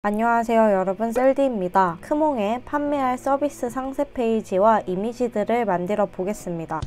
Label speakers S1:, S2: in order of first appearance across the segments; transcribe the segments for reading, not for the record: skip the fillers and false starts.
S1: 안녕하세요 여러분, 셀디입니다. 크몽에 판매할 서비스 상세 페이지와 이미지들을 만들어 보겠습니다.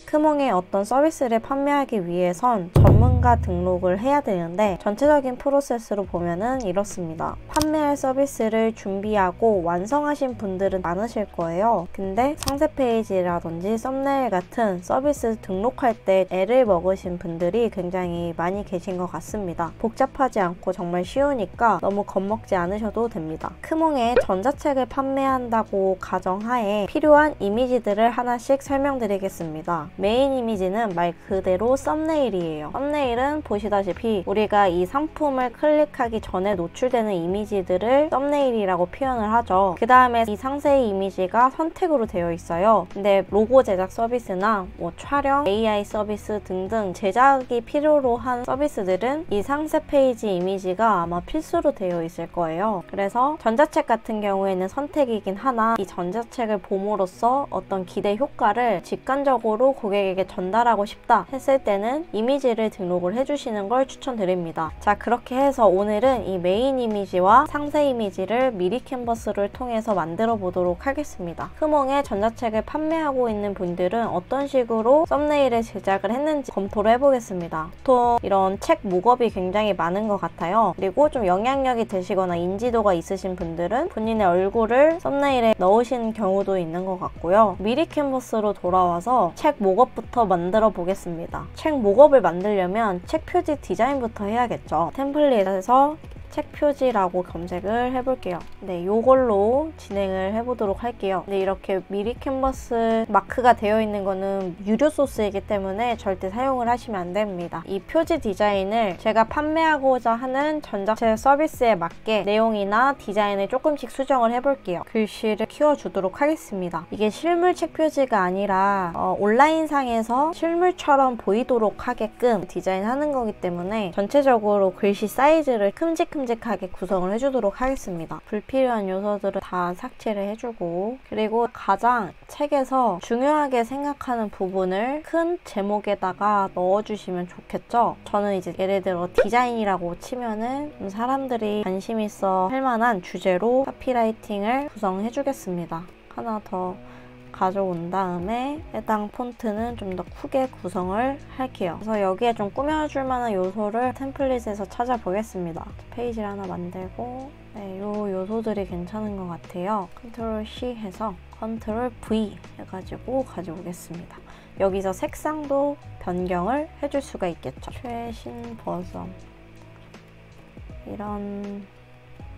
S1: 크몽에 어떤 서비스를 판매하기 위해선 전문가 등록을 해야 되는데 전체적인 프로세스로 보면은 이렇습니다. 판매할 서비스를 준비하고 완성하신 분들은 많으실 거예요. 근데 상세 페이지라든지 썸네일 같은 서비스 등록할 때 애를 먹으신 분들이 굉장히 많이 계신 것 같습니다. 복잡하지 않고 정말 쉬우니까 너무 겁먹지 않으셔도 됩니다. 크몽에 전자책을 판매한다고 가정하에 필요한 이미지들을 하나씩 설명드리겠습니다. 메인 이미지는 말 그대로 썸네일이에요. 썸네일은 보시다시피 우리가 이 상품을 클릭하기 전에 노출되는 이미지들을 썸네일이라고 표현을 하죠. 그 다음에 이 상세 이미지가 선택으로 되어 있어요. 근데 로고 제작 서비스나 촬영, AI 서비스 등등 제작이 필요로 한 서비스들은 이 상세 페이지 이미지가 아마 필수로 되어 있을 거예요. 그래서 전자책 같은 경우에는 선택이긴 하나 이 전자책을 봄으로써 어떤 기대 효과를 직관적으로 고객에게 전달하고 싶다 했을 때는 이미지를 등록을 해주시는 걸 추천드립니다. 자, 그렇게 해서 오늘은 이 메인 이미지와 상세 이미지를 미리 캔버스를 통해서 만들어 보도록 하겠습니다. 크몽에 전자책을 판매하고 있는 분들은 어떤 식으로 썸네일을 제작을 했는지 검토를 해보겠습니다. 보통 이런 책 목업이 굉장히 많은 것 같아요. 그리고 좀 영향력이 되시거나 인지도가 있으신 분들은 본인의 얼굴을 썸네일에 넣으신 경우도 있는 것 같고요. 미리 캔버스로 돌아와서 책 목업부터 만들어 보겠습니다. 책 목업을 만들려면 책 표지 디자인부터 해야겠죠. 템플릿에서 책 표지라고 검색을 해볼게요. 네, 요걸로 진행을 해보도록 할게요. 네, 이렇게 미리 캔버스 마크가 되어 있는 거는 유료 소스이기 때문에 절대 사용을 하시면 안 됩니다. 이 표지 디자인을 제가 판매하고자 하는 전자책 서비스에 맞게 내용이나 디자인을 조금씩 수정을 해볼게요. 글씨를 키워주도록 하겠습니다. 이게 실물 책 표지가 아니라 온라인상에서 실물처럼 보이도록 하게끔 디자인하는 거기 때문에 전체적으로 글씨 사이즈를 큼직하게 구성을 해주도록 하겠습니다. 불필요한 요소들은 다 삭제를 해주고, 그리고 가장 책에서 중요하게 생각하는 부분을 큰 제목에다가 넣어주시면 좋겠죠. 저는 이제 예를 들어 디자인이라고 치면은 사람들이 관심 있어 할 만한 주제로 카피라이팅을 구성해 주겠습니다. 하나 더 가져온 다음에 해당 폰트는 좀 더 크게 구성을 할게요. 그래서 여기에 좀 꾸며줄 만한 요소를 템플릿에서 찾아보겠습니다. 페이지를 하나 만들고, 네, 요 요소들이 괜찮은 것 같아요. 컨트롤 C 해서 컨트롤 V 해가지고 가져오겠습니다. 여기서 색상도 변경을 해줄 수가 있겠죠. 최신 버전 이런.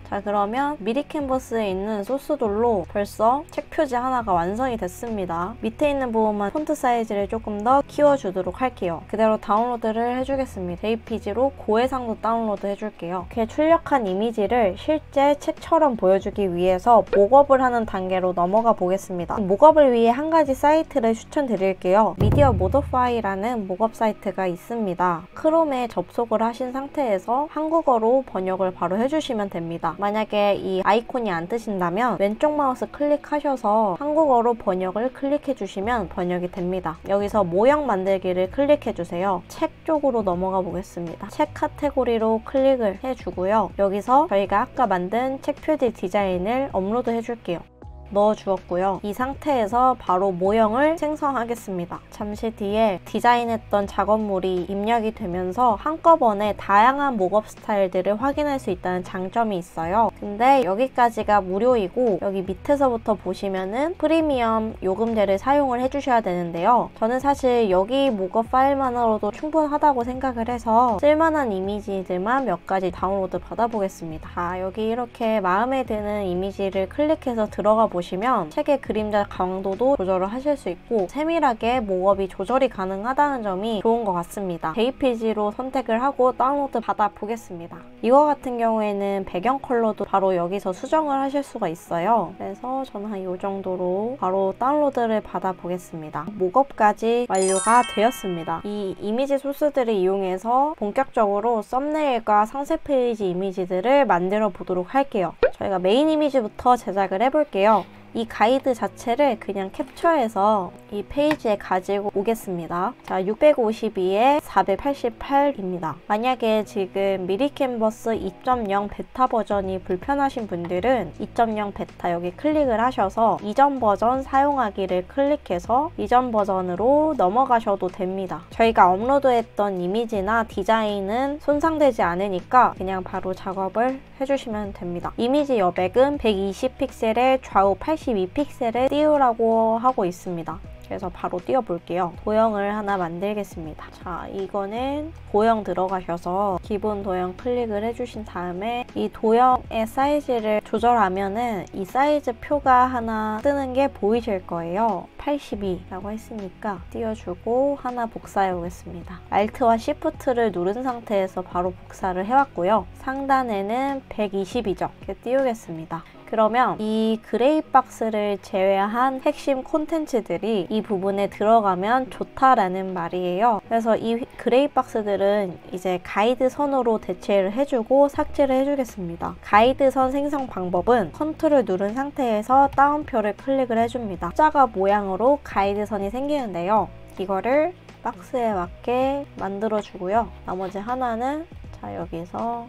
S1: 자, 그러면 미리 캔버스에 있는 소스돌로 벌써 책 표지 하나가 완성이 됐습니다. 밑에 있는 부분만 폰트 사이즈를 조금 더 키워주도록 할게요. 그대로 다운로드를 해주겠습니다. JPG로 고해상도 다운로드 해줄게요. 이렇게 출력한 이미지를 실제 책처럼 보여주기 위해서 목업을 하는 단계로 넘어가 보겠습니다. 목업을 위해 한 가지 사이트를 추천드릴게요. 미디어 모더파이라는 목업 사이트가 있습니다. 크롬에 접속을 하신 상태에서 한국어로 번역을 바로 해주시면 됩니다. 만약에 이 아이콘이 안 뜨신다면 왼쪽 마우스 클릭하셔서 한국어로 번역을 클릭해 주시면 번역이 됩니다. 여기서 모형 만들기를 클릭해 주세요. 책 쪽으로 넘어가 보겠습니다. 책 카테고리로 클릭을 해주고요. 여기서 저희가 아까 만든 책 표지 디자인을 업로드 해줄게요. 넣어주었고요. 이 상태에서 바로 모형을 생성하겠습니다. 잠시 뒤에 디자인했던 작업물이 입력이 되면서 한꺼번에 다양한 목업 스타일들을 확인할 수 있다는 장점이 있어요. 근데 여기까지가 무료이고 여기 밑에서부터 보시면은 프리미엄 요금제를 사용을 해주셔야 되는데요. 저는 사실 여기 목업 파일만으로도 충분하다고 생각을 해서 쓸만한 이미지들만 몇 가지 다운로드 받아보겠습니다. 자, 여기 이렇게 마음에 드는 이미지를 클릭해서 들어가 보시면 책의 그림자 강도도 조절을 하실 수 있고 세밀하게 목업이 조절이 가능하다는 점이 좋은 것 같습니다. JPG로 선택을 하고 다운로드 받아 보겠습니다. 이거 같은 경우에는 배경 컬러도 바로 여기서 수정을 하실 수가 있어요. 그래서 저는 한 이 정도로 바로 다운로드를 받아 보겠습니다. 목업까지 완료가 되었습니다. 이 이미지 소스들을 이용해서 본격적으로 썸네일과 상세 페이지 이미지들을 만들어 보도록 할게요. 저희가 메인 이미지부터 제작을 해볼게요. 이 가이드 자체를 그냥 캡처해서 이 페이지에 가지고 오겠습니다. 자, 652에 488입니다. 만약에 지금 미리 캔버스 2.0 베타 버전이 불편하신 분들은 2.0 베타 여기 클릭을 하셔서 이전 버전 사용하기를 클릭해서 이전 버전으로 넘어가셔도 됩니다. 저희가 업로드했던 이미지나 디자인은 손상되지 않으니까 그냥 바로 작업을 해주시면 됩니다. 이미지 여백은 120픽셀에 좌우 82픽셀에 띄우라고 하고 있습니다. 그래서 바로 띄워볼게요. 도형을 하나 만들겠습니다. 자, 이거는 도형 들어가셔서 기본 도형 클릭을 해주신 다음에 이 도형의 사이즈를 조절하면은 이 사이즈 표가 하나 뜨는 게 보이실 거예요. 82라고 했으니까 띄워주고 하나 복사해 오겠습니다. Alt와 Shift를 누른 상태에서 바로 복사를 해왔고요. 상단에는 120이죠. 이렇게 띄우겠습니다. 그러면 이 그레이 박스를 제외한 핵심 콘텐츠들이 이 부분에 들어가면 좋다라는 말이에요. 그래서 이 그레이 박스들은 이제 가이드 선으로 대체를 해주고 삭제를 해주겠습니다. 가이드 선 생성 방법은 컨트롤 누른 상태에서 따옴표를 클릭을 해줍니다. 십자가 모양으로 가이드 선이 생기는데요. 이거를 박스에 맞게 만들어 주고요. 나머지 하나는 자, 여기서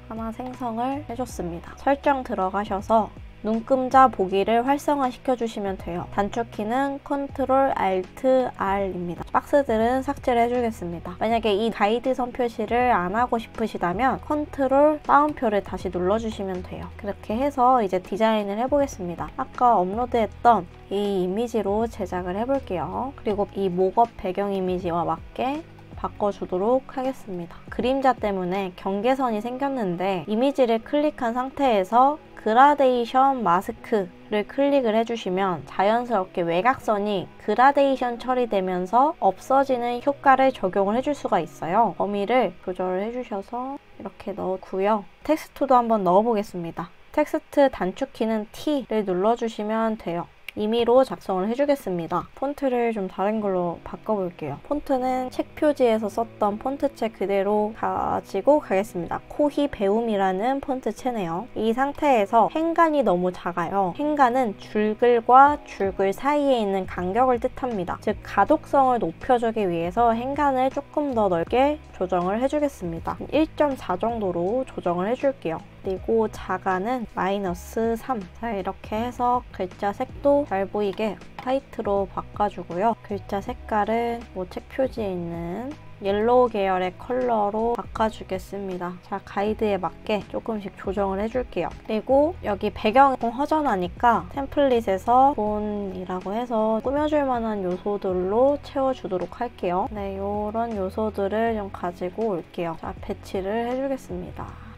S1: 하나 생성을 해줬습니다. 설정 들어가셔서 눈금자 보기를 활성화 시켜주시면 돼요. 단축키는 Ctrl Alt R입니다. 박스들은 삭제를 해주겠습니다. 만약에 이 가이드 선 표시를 안 하고 싶으시다면 Ctrl 다운표를 다시 눌러주시면 돼요. 그렇게 해서 이제 디자인을 해보겠습니다. 아까 업로드했던 이 이미지로 제작을 해볼게요. 그리고 이 목업 배경 이미지와 맞게 바꿔주도록 하겠습니다. 그림자 때문에 경계선이 생겼는데 이미지를 클릭한 상태에서 그라데이션 마스크를 클릭을 해주시면 자연스럽게 외곽선이 그라데이션 처리되면서 없어지는 효과를 적용을 해줄 수가 있어요. 범위를 조절을 해주셔서 이렇게 넣고요. 텍스트도 한번 넣어보겠습니다. 텍스트 단축키는 T를 눌러주시면 돼요. 임의로 작성을 해주겠습니다. 폰트를 좀 다른 걸로 바꿔볼게요. 폰트는 책 표지에서 썼던 폰트책 그대로 가지고 가겠습니다. 코히 배움이라는 폰트체네요. 이 상태에서 행간이 너무 작아요. 행간은 줄글과 줄글 사이에 있는 간격을 뜻합니다. 즉 가독성을 높여주기 위해서 행간을 조금 더 넓게 조정을 해주겠습니다. 1.4 정도로 조정을 해줄게요. 그리고 자가는 -3. 자, 이렇게 해서 글자 색도 잘 보이게 화이트로 바꿔주고요. 글자 색깔은 책 표지에 있는 옐로우 계열의 컬러로 바꿔주겠습니다. 자, 가이드에 맞게 조금씩 조정을 해줄게요. 그리고 여기 배경이 허전하니까 템플릿에서 폰이라고 해서 꾸며줄 만한 요소들로 채워주도록 할게요. 네, 이런 요소들을 좀 가지고 올게요. 자, 배치를 해주겠습니다.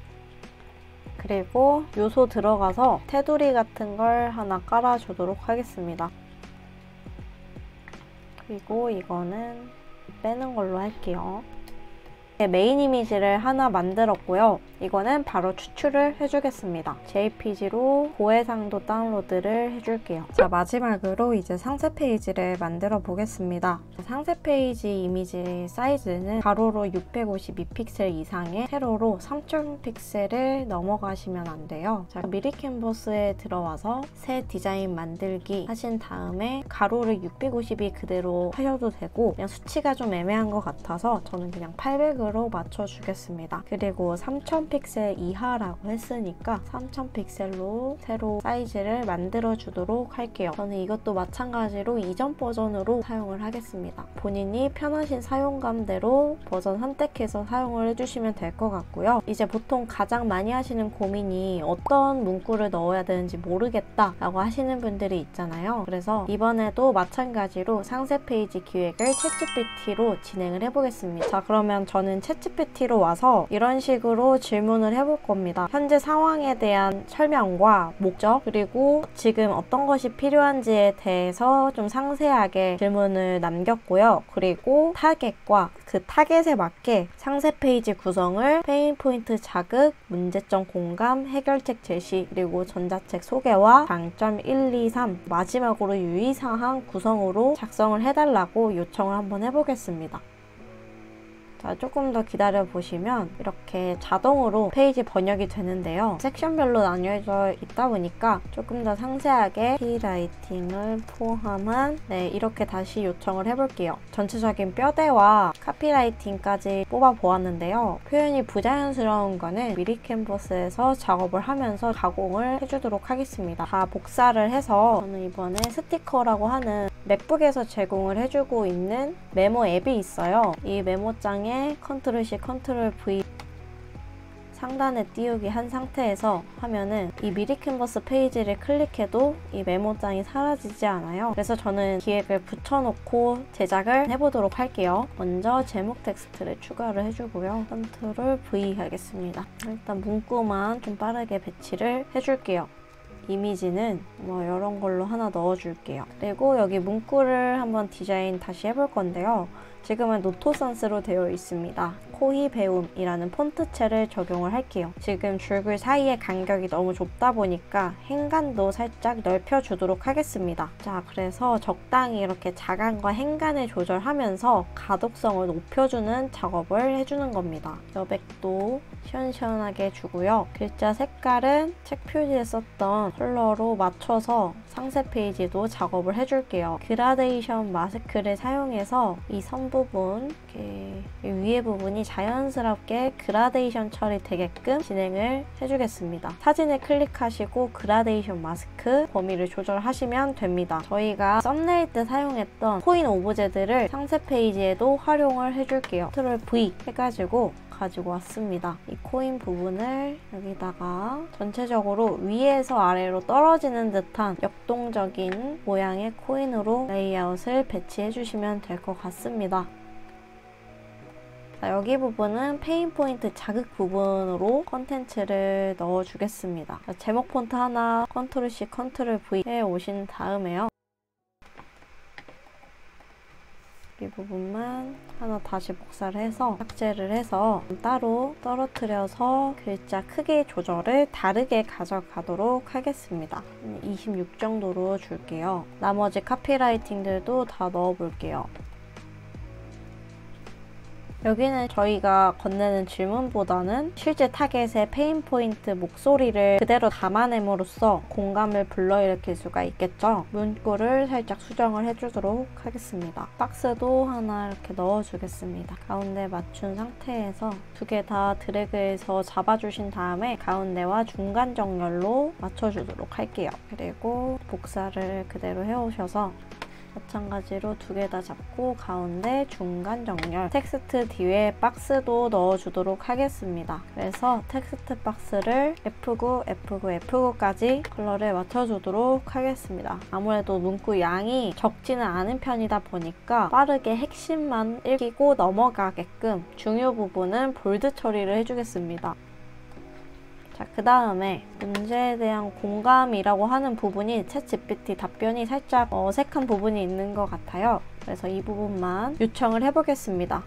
S1: 그리고 요소 들어가서 테두리 같은 걸 하나 깔아주도록 하겠습니다. 그리고 이거는 빼는 걸로 할게요. 메인 이미지를 하나 만들었고요. 이거는 바로 추출을 해주겠습니다. JPG로 고해상도 다운로드를 해줄게요. 자, 마지막으로 이제 상세 페이지를 만들어 보겠습니다. 상세 페이지 이미지 사이즈는 가로로 652픽셀 이상의 세로로 3000픽셀을 넘어가시면 안 돼요. 자, 미리 캔버스에 들어와서 새 디자인 만들기 하신 다음에 가로를 652 그대로 하셔도 되고 그냥 수치가 좀 애매한 것 같아서 저는 그냥 800으로 맞춰주겠습니다. 그리고 3000픽셀 이하라고 했으니까 3000픽셀로 새로 사이즈를 만들어 주도록 할게요. 저는 이것도 마찬가지로 이전 버전으로 사용을 하겠습니다. 본인이 편하신 사용감대로 버전 선택해서 사용을 해주시면 될 것 같고요. 이제 보통 가장 많이 하시는 고민이 어떤 문구를 넣어야 되는지 모르겠다 라고 하시는 분들이 있잖아요. 그래서 이번에도 마찬가지로 상세 페이지 기획을 챗GPT로 진행을 해보겠습니다. 자, 그러면 저는 챗GPT로 와서 이런 식으로 질문을 해볼 겁니다. 현재 상황에 대한 설명과 목적, 그리고 지금 어떤 것이 필요한지에 대해서 좀 상세하게 질문을 남겼고요. 그리고 타겟과 그 타겟에 맞게 상세 페이지 구성을 페인 포인트 자극, 문제점 공감, 해결책 제시, 그리고 전자책 소개와 장점 1, 2, 3, 마지막으로 유의사항 구성으로 작성을 해달라고 요청을 한번 해보겠습니다. 자, 조금 더 기다려 보시면 이렇게 자동으로 페이지 번역이 되는데요. 섹션별로 나뉘어져 있다 보니까 조금 더 상세하게 카피라이팅을 포함한 이렇게 다시 요청을 해볼게요. 전체적인 뼈대와 카피라이팅까지 뽑아보았는데요. 표현이 부자연스러운 거는 미리 캔버스에서 작업을 하면서 가공을 해주도록 하겠습니다. 다 복사를 해서 저는 이번에 스티커라고 하는 맥북에서 제공을 해주고 있는 메모 앱이 있어요. 이 메모장에 컨트롤 C, 컨트롤 V 상단에 띄우기 한 상태에서 하면은 이 미리 캔버스 페이지를 클릭해도 이 메모장이 사라지지 않아요. 그래서 저는 기획을 붙여놓고 제작을 해보도록 할게요. 먼저 제목 텍스트를 추가를 해주고요. 컨트롤 V 하겠습니다. 일단 문구만 좀 빠르게 배치를 해줄게요. 이미지는 뭐 이런 걸로 하나 넣어줄게요. 그리고 여기 문구를 한번 디자인 다시 해볼 건데요. 지금은 노토선스로 되어 있습니다. 코히 배움이라는 폰트체를 적용을 할게요. 지금 줄글 사이의 간격이 너무 좁다 보니까 행간도 살짝 넓혀주도록 하겠습니다. 자, 그래서 적당히 이렇게 자간과 행간을 조절하면서 가독성을 높여주는 작업을 해주는 겁니다. 여백도 시원시원하게 주고요. 글자 색깔은 책 표지에 썼던 컬러로 맞춰서 상세 페이지도 작업을 해줄게요. 그라데이션 마스크를 사용해서 이 선 부분, 이렇게 위에 부분이 자연스럽게 그라데이션 처리되게끔 진행을 해주겠습니다. 사진을 클릭하시고 그라데이션 마스크 범위를 조절하시면 됩니다. 저희가 썸네일 때 사용했던 코인 오브제들을 상세 페이지에도 활용을 해줄게요. 컨트롤 V 해가지고 가지고 왔습니다. 이 코인 부분을 여기다가 전체적으로 위에서 아래로 떨어지는 듯한 역동적인 모양의 코인으로 레이아웃을 배치해 주시면 될 것 같습니다. 자, 여기 부분은 페인 포인트 자극 부분으로 컨텐츠를 넣어주겠습니다. 자, 제목 폰트 하나 컨트롤 C, 컨트롤 V 해 오신 다음에요. 이 부분만 하나 다시 복사를 해서 삭제를 해서 따로 떨어뜨려서 글자 크기 조절을 다르게 가져가도록 하겠습니다. 26 정도로 줄게요. 나머지 카피라이팅들도 다 넣어볼게요. 여기는 저희가 건네는 질문보다는 실제 타겟의 페인 포인트 목소리를 그대로 담아냄으로써 공감을 불러일으킬 수가 있겠죠. 문구를 살짝 수정을 해주도록 하겠습니다. 박스도 하나 이렇게 넣어주겠습니다. 가운데 맞춘 상태에서 두 개 다 드래그해서 잡아주신 다음에 가운데와 중간 정렬로 맞춰주도록 할게요. 그리고 복사를 그대로 해오셔서 마찬가지로 두 개 다 잡고 가운데 중간 정렬, 텍스트 뒤에 박스도 넣어주도록 하겠습니다. 그래서 텍스트 박스를 F9, F9, F9까지 컬러를 맞춰주도록 하겠습니다. 아무래도 문구 양이 적지는 않은 편이다 보니까 빠르게 핵심만 읽히고 넘어가게끔 중요 부분은 볼드 처리를 해주겠습니다. 자, 그 다음에 문제에 대한 공감이라고 하는 부분이 챗GPT 답변이 살짝 어색한 부분이 있는 것 같아요. 그래서 이 부분만 요청을 해보겠습니다.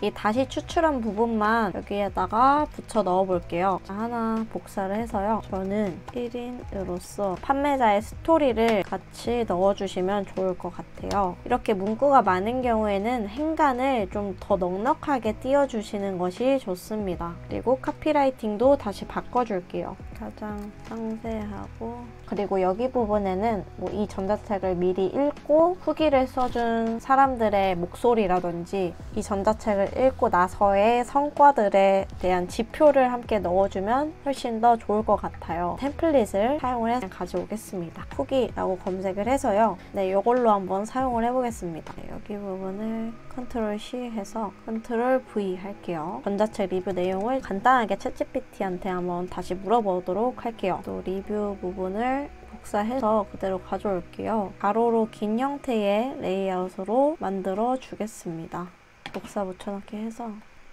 S1: 이 다시 추출한 부분만 여기에다가 붙여 넣어 볼게요. 하나 복사를 해서요. 저는 1인으로서 판매자의 스토리를 같이 넣어주시면 좋을 것 같아요. 이렇게 문구가 많은 경우에는 행간을 좀 더 넉넉하게 띄워주시는 것이 좋습니다. 그리고 카피라이팅도 다시 바꿔줄게요. 가장 상세하고, 그리고 여기 부분에는 뭐 이 전자책을 미리 읽고 후기를 써준 사람들의 목소리라든지 이 전자책을 읽고 나서의 성과들에 대한 지표를 함께 넣어주면 훨씬 더 좋을 것 같아요. 템플릿을 사용을 해서 가져오겠습니다. 후기라고 검색을 해서요. 네, 이걸로 한번 사용을 해보겠습니다. 네, 여기 부분을 컨트롤 C 해서 컨트롤 V 할게요. 전자책 리뷰 내용을 간단하게 챗GPT한테 한번 다시 물어보도록 할게요. 또 리뷰 부분을 복사해서 그대로 가져올게요. 가로로 긴 형태의 레이아웃으로 만들어 주겠습니다. 복사 붙여넣기 해서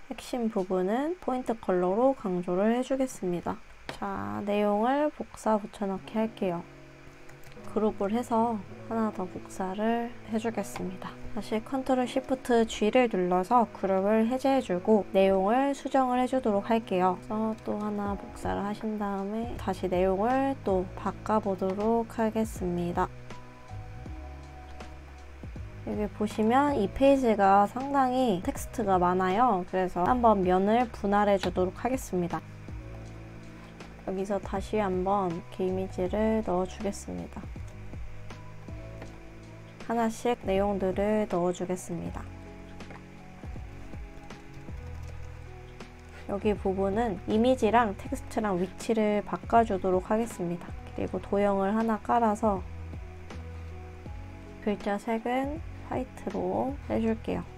S1: 핵심 부분은 포인트 컬러로 강조를 해주겠습니다. 자, 내용을 복사 붙여넣기 할게요. 그룹을 해서 하나 더 복사를 해주겠습니다. 다시 컨트롤 시프트 G를 눌러서 그룹을 해제해주고 내용을 수정을 해주도록 할게요. 그래서 또 하나 복사를 하신 다음에 다시 내용을 또 바꿔보도록 하겠습니다. 여기 보시면 이 페이지가 상당히 텍스트가 많아요. 그래서 한번 면을 분할해 주도록 하겠습니다. 여기서 다시 한번 이렇게 이미지를 넣어 주겠습니다. 하나씩 내용들을 넣어 주겠습니다. 여기 부분은 이미지랑 텍스트랑 위치를 바꿔주도록 하겠습니다. 그리고 도형을 하나 깔아서 글자 색은 화이트로 해줄게요.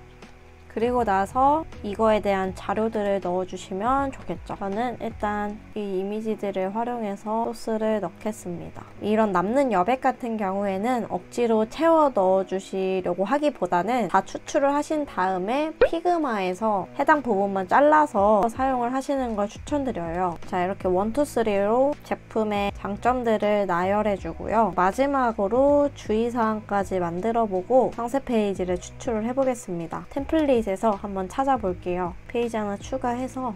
S1: 그리고 나서 이거에 대한 자료들을 넣어주시면 좋겠죠. 저는 일단 이 이미지들을 활용해서 소스를 넣겠습니다. 이런 남는 여백 같은 경우에는 억지로 채워 넣어주시려고 하기보다는 다 추출을 하신 다음에 피그마에서 해당 부분만 잘라서 사용을 하시는 걸 추천드려요. 자, 이렇게 1, 2, 3로 제품의 장점들을 나열해주고요. 마지막으로 주의사항까지 만들어보고 상세 페이지를 추출을 해보겠습니다. 템플릿 에서 한번 찾아볼게요. 페이지 하나 추가해서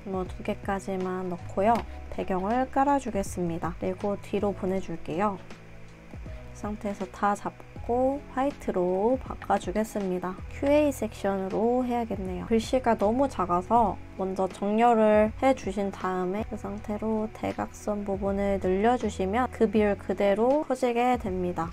S1: 뭐 2개까지만 넣고요. 배경을 깔아주겠습니다. 그리고 뒤로 보내줄게요. 이 상태에서 다 잡고 화이트로 바꿔주겠습니다. QA 섹션으로 해야겠네요. 글씨가 너무 작아서 먼저 정렬을 해주신 다음에 그 상태로 대각선 부분을 늘려주시면 그 비율 그대로 커지게 됩니다.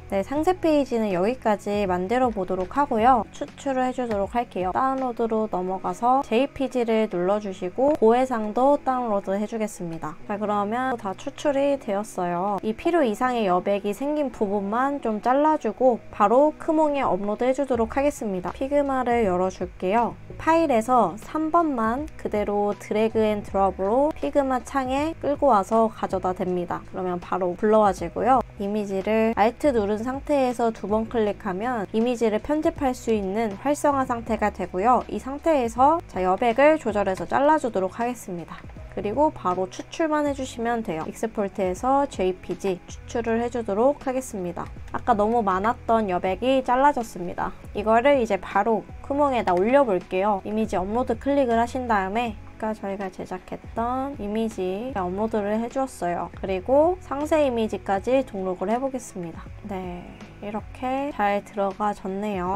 S1: 네, 상세 페이지는 여기까지 만들어 보도록 하고요. 추출을 해주도록 할게요. 다운로드로 넘어가서 JPG를 눌러주시고 고해상도 다운로드 해주겠습니다. 자, 그러면 다 추출이 되었어요. 이 필요 이상의 여백이 생긴 부분만 좀 잘라주고 바로 크몽에 업로드 해주도록 하겠습니다. 피그마를 열어줄게요. 파일에서 3번만 그대로 드래그 앤 드롭으로 피그마 창에 끌고 와서 가져다 댑니다. 그러면 바로 불러와지고요. 이미지를 Alt 누른 상태에서 2번 클릭하면 이미지를 편집할 수 있는 활성화 상태가 되고요. 이 상태에서 여백을 조절해서 잘라주도록 하겠습니다. 그리고 바로 추출만 해주시면 돼요. 익스포트해서 JPG 추출을 해주도록 하겠습니다. 아까 너무 많았던 여백이 잘라졌습니다. 이거를 이제 바로 크몽에다 올려볼게요. 이미지 업로드 클릭을 하신 다음에 아까 저희가 제작했던 이미지 업로드를 해주었어요. 그리고 상세 이미지까지 등록을 해보겠습니다. 네, 이렇게 잘 들어가졌네요.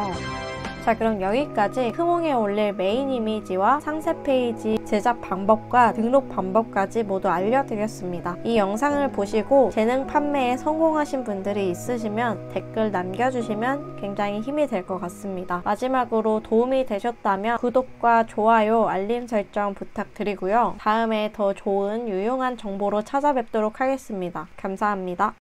S1: 자, 그럼 여기까지 크몽에 올릴 메인 이미지와 상세 페이지 제작 방법과 등록 방법까지 모두 알려드렸습니다. 이 영상을 보시고 재능 판매에 성공하신 분들이 있으시면 댓글 남겨주시면 굉장히 힘이 될 것 같습니다. 마지막으로 도움이 되셨다면 구독과 좋아요, 알림 설정 부탁드리고요. 다음에 더 좋은 유용한 정보로 찾아뵙도록 하겠습니다. 감사합니다.